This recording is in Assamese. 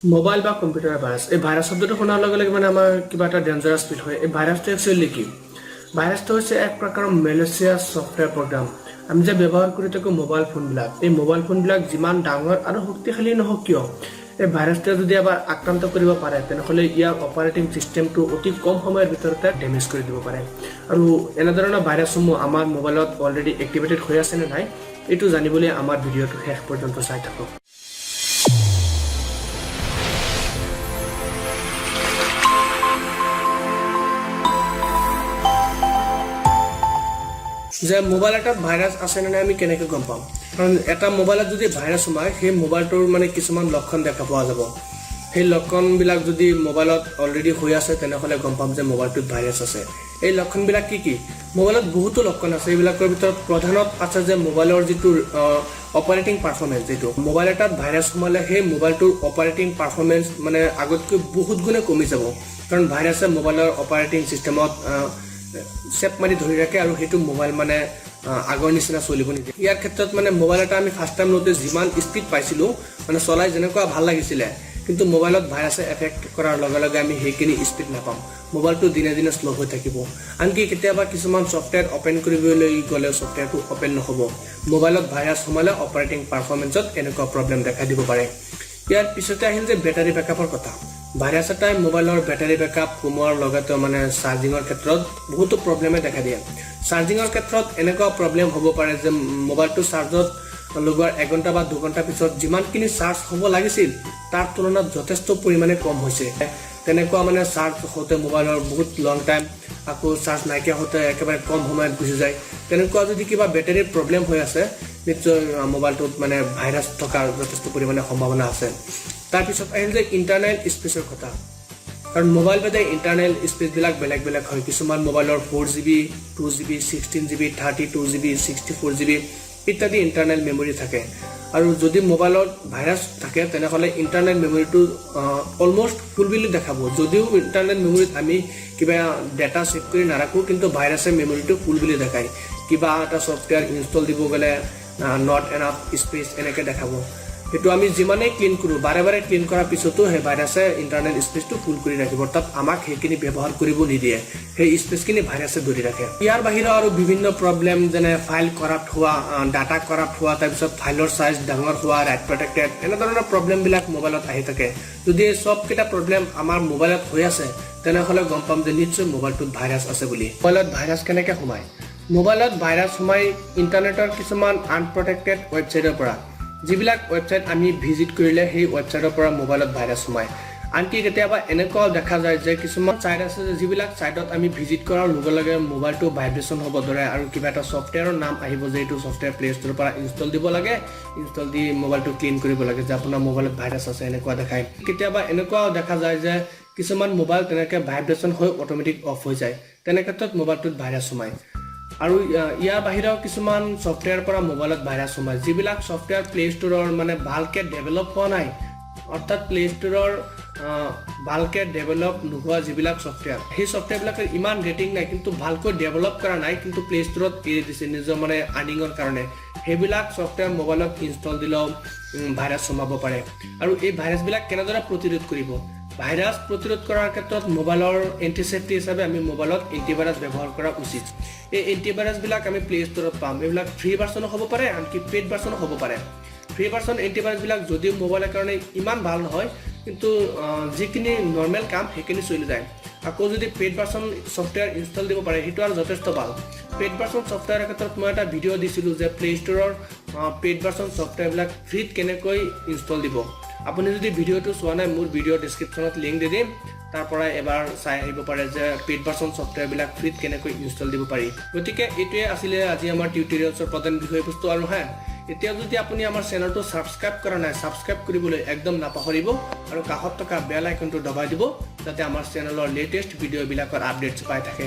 মোবাইল বা কম্পিউটাৰ ভাইৰাছ এই ভাইৰাছ শব্দটো শুনাৰ লগে লগে মানে আমাৰ কিবা এটা ডেঞ্জাৰাছ ফিল হয়। এই ভাইৰাছটো একচুৱেলি কি? ভাইৰাছটো হৈছে এক প্ৰকাৰৰ মেলেচিয়াছ ছফ্টৱেৰ প্ৰগ্ৰাম। আমি যে ব্যৱহাৰ কৰি থাকোঁ মোবাইল ফোনবিলাক, এই মোবাইল ফোনবিলাক যিমান ডাঙৰ আৰু শক্তিশালী নহওক কিয়, এই ভাইৰাছটোৱে যদি এবাৰ আক্ৰান্ত কৰিব পাৰে তেনেহ'লে ইয়াৰ অপাৰেটিং চিষ্টেমটো অতি কম সময়ৰ ভিতৰতে ডেমেজ কৰি দিব পাৰে। আৰু এনেধৰণৰ ভাইৰাছসমূহ আমাৰ মোবাইলত অলৰেডি এক্টিভেটেড হৈ আছে নে নাই এইটো জানিবলৈ আমাৰ ভিডিঅ'টো শেষ পৰ্যন্ত চাই থাকক। যে মোবাইল এটাত ভাইৰাছ আছে নে নাই আমি কেনেকৈ গম পাম? কাৰণ এটা মোবাইলত যদি ভাইৰাছ সোমায় সেই মোবাইলটোৰ মানে কিছুমান লক্ষণ দেখা পোৱা যাব। সেই লক্ষণবিলাক যদি মোবাইলত অলৰেডি হৈ আছে তেনেহ'লে গম পাম যে মোবাইলটোত ভাইৰাছ আছে। এই লক্ষণবিলাক কি কি? মোবাইলত বহুতো লক্ষণ আছে। এইবিলাকৰ ভিতৰত প্ৰধানত আছে যে মোবাইলৰ যিটো অপাৰেটিং পাৰফৰ্মেঞ্চ, যিটো মোবাইল এটাত ভাইৰাছ সোমালে সেই মোবাইলটোৰ অপাৰেটিং পাৰফৰ্মেঞ্চ মানে আগতকৈ বহুত গুণে কমি যাব। কাৰণ ভাইৰাছে মোবাইলৰ অপাৰেটিং চিষ্টেমত চেপ মাৰি ধৰি ৰাখে আৰু সেইটো মোবাইল মানে আগৰ নিচিনা চলিব নিদিয়ে। ইয়াৰ ক্ষেত্ৰত মানে মোবাইল এটা আমি ফাৰ্ষ্ট টাইম লওঁতে যিমান স্পীড পাইছিলোঁ, মানে চলাই যেনেকুৱা ভাল লাগিছিলে, কিন্তু মোবাইলত ভাইৰাছে এফেক্ট কৰাৰ লগে লগে আমি সেইখিনি স্পীড নাপাম। মোবাইলটো দিনে দিনে শ্ল' হৈ থাকিব। আনকি কেতিয়াবা কিছুমান ছফ্টৱেৰ অপেন কৰিবলৈ গ'লে ছফ্টৱেৰটো অপেন নহ'ব। মোবাইলত ভাইৰাছ সোমালে অপাৰেটিং পাৰফৰ্মেঞ্চত এনেকুৱা প্ৰব্লেম দেখা দিব পাৰে। ইয়াৰ পিছতে আহিল যে বেটাৰী বেকআপৰ কথা। ভাইৰাছ এটাই মোবাইলৰ বেটাৰী বেকআপ কমোৱাৰ লগতে মানে চাৰ্জিঙৰ ক্ষেত্ৰত বহুতো প্ৰব্লেমে দেখা দিয়ে। চাৰ্জিঙৰ ক্ষেত্ৰত এনেকুৱা প্ৰব্লেম হ'ব পাৰে যে মোবাইলটো চাৰ্জত লগোৱাৰ 1 ঘণ্টা বা 2 ঘণ্টাৰ পিছত যিমানখিনি চাৰ্জ হ'ব লাগিছিল তাৰ তুলনাত যথেষ্ট পৰিমাণে কম হৈছে। তেনেকুৱা মানে চাৰ্জ হওঁতে মোবাইলৰ বহুত লং টাইম, আকৌ চাৰ্জ নাইকিয়া হওঁতে একেবাৰে কম সময়ত গুচি যায়। তেনেকুৱা যদি কিবা বেটাৰীৰ প্ৰব্লেম হৈ আছে নিশ্চয় মোবাইলটোত মানে ভাইৰাছ থকাৰ যথেষ্ট পৰিমাণে সম্ভাৱনা আছে। তাৰপিছত আহিল যে ইণ্টাৰনেল স্পেচৰ কথা। কাৰণ মোবাইল ভেদে ইণ্টাৰনেল স্পেচবিলাক বেলেগ বেলেগ হয়। কিছুমান মোবাইলৰ 4GB, 2GB, 16GB, 32GB, 64GB ইত্যাদি ইণ্টাৰনেল মেমৰি থাকে। আৰু যদি মোবাইলত ভাইৰাছ থাকে তেনেহ'লে ইণ্টাৰনেল মেমৰিটো অলমষ্ট ফুল বুলি দেখাব। যদিও ইণ্টাৰনেল মেমৰিত আমি কিবা ডেটা ছেভ কৰি নাৰাখোঁ, কিন্তু ভাইৰাছে মেমৰিটো ফুল বুলি দেখায়। কিবা এটা ছফ্টৱেৰ ইনষ্টল দিব গ'লে নট এনাফ স্পেচ এনেকৈ দেখাব। সেইটো আমি যিমানেই ক্লিন কৰোঁ, বাৰে বাৰে ক্লিন কৰাৰ পিছতো সেই ভাইৰাছে ইণ্টাৰনেল স্পেচটো ফুল কৰি ৰাখিব। তাত আমাক সেইখিনি ব্যৱহাৰ কৰিব নিদিয়ে। সেই স্পেচখিনি ভাইৰাছে ধৰি ৰাখে। ইয়াৰ বাহিৰেও আৰু বিভিন্ন প্ৰব্লেম যেনে ফাইল কৰাপ্ট হোৱা, ডাটা কৰাপ্ট হোৱা, তাৰপিছত ফাইলৰ চাইজ ডাঙৰ হোৱা, ৰাইট প্ৰটেক্টেড, এনেধৰণৰ প্ৰব্লেমবিলাক মোবাইলত আহি থাকে। যদি এই চবকেইটা প্ৰব্লেম আমাৰ মোবাইলত হৈ আছে তেনেহ'লে গম পাম যে নিশ্চয় মোবাইলটোত ভাইৰাছ আছে বুলি। মোবাইলত ভাইৰাছ কেনেকৈ সোমায়? মোবাইলত ভাইৰাছ সোমায় ইণ্টাৰনেটৰ কিছুমান আনপ্ৰটেক্টেড ৱেবছাইটৰ পৰা। যিবিলাক ৱেবছাইট আমি ভিজিট কৰিলে সেই ৱেবছাইটৰ পৰা মোবাইলত ভাইৰাছ সোমায়। আনকি কেতিয়াবা এনেকুৱাও দেখা যায় যে কিছুমান ছাইট আছে যিবিলাক ছাইটত আমি ভিজিট কৰাৰ লগে লগে মোবাইলটো ভাইব্ৰেশ্যন হ'ব ধৰে আৰু কিবা এটা ছফ্টৱেৰৰ নাম আহিব যে এইটো ছফ্টৱেৰ প্লে ষ্ট'ৰৰ পৰা ইনষ্টল দিব লাগে, ইনষ্টল দি মোবাইলটো ক্লিন কৰিব লাগে যে আপোনাৰ মোবাইলত ভাইৰাছ আছে এনেকুৱা দেখায়। কেতিয়াবা এনেকুৱাও দেখা যায় যে কিছুমান মোবাইল তেনেকৈ ভাইব্ৰেশ্যন হৈ অট'মেটিক অফ হৈ যায়। তেনে ক্ষেত্ৰত মোবাইলটোত ভাইৰাছ সোমায়। আৰু ইয়াৰ বাহিৰেও কিছুমান ছফ্টৱেৰৰ পৰা মোবাইলত ভাইৰাছ সোমায়। যিবিলাক ছফ্টৱেৰ প্লে ষ্ট'ৰৰ মানে ভালকৈ ডেভেলপ হোৱা নাই, অৰ্থাৎ প্লে ষ্ট'ৰৰ ভালকৈ ডেভেলপ নোহোৱা যিবিলাক ছফ্টৱেৰ, সেই ছফ্টৱেৰবিলাকৰ ইমান ৰেটিং নাই, কিন্তু ভালকৈ ডেভেলপ কৰা নাই, কিন্তু প্লে ষ্ট'ৰত এৰি দিছে নিজৰ মানে আৰ্নিঙৰ কাৰণে। সেইবিলাক ছফ্টৱেৰ মোবাইলত ইনষ্টল দিলেও ভাইৰাছ সোমাব পাৰে। আৰু এই ভাইৰাছবিলাক কেনেদৰে প্ৰতিৰোধ কৰিব? ভাইৰাছ প্ৰতিৰোধ কৰাৰ ক্ষেত্ৰত মোবাইলৰ এণ্টিছেফটি হিচাপে আমি মোবাইলত এণ্টিভাইৰাছ ব্যৱহাৰ কৰা উচিত। এই এণ্টিভাইৰাছবিলাক আমি প্লে ষ্ট'ৰত পাম। এইবিলাক ফ্ৰী ভাৰ্চনো হ'ব পাৰে, আনকি পেইড ভাৰ্চনো হ'ব পাৰে। ফ্ৰী ভাৰ্চন এণ্টিভাইৰাছবিলাক যদিও মোবাইলৰ কাৰণে ইমান ভাল নহয়, কিন্তু যিখিনি নৰ্মেল কাম সেইখিনি চলি যায়। আকৌ যদি পেইড ভাৰ্চন ছফ্টৱেৰ ইনষ্টল দিব পাৰে সেইটো আৰু যথেষ্ট ভাল। পেইড ভাৰ্চন ছফ্টৱেৰৰ ক্ষেত্ৰত মই এটা ভিডিঅ' দিছিলোঁ যে প্লে ষ্ট'ৰৰ পেইড ভাৰ্চন ছফ্টৱেৰবিলাক ফ্ৰীত কেনেকৈ ইনষ্টল দিব। আপুনি যদি ভিডিঅ'টো চোৱা নাই, মোৰ ভিডিঅ'ৰ ডেছক্ৰিপশ্যনত লিংক দি দিম, তাৰ পৰা এবাৰ চাই আহিব পাৰে যে পেইড ভাৰ্চন ছফ্টৱেৰবিলাক ফ্ৰীত কেনেকৈ ইনষ্টল দিব পাৰি। গতিকে এইটোৱে আছিলে আজি আমাৰ টিউটৰিয়েলছৰ প্ৰধান বিষয়বস্তু। আৰু এতিয়া যদি আপুনি আমাৰ চেনেলটো ছাবস্ক্ৰাইব কৰা নাই, ছাবস্ক্ৰাইব কৰিবলৈ একদম নাপাহৰিব আৰু কাষত থকা বেল আইকনটো দবাই দিব যাতে আমাৰ চেনেলৰ লেটেষ্ট ভিডিঅ'বিলাকৰ আপডেটছ পাই থাকে।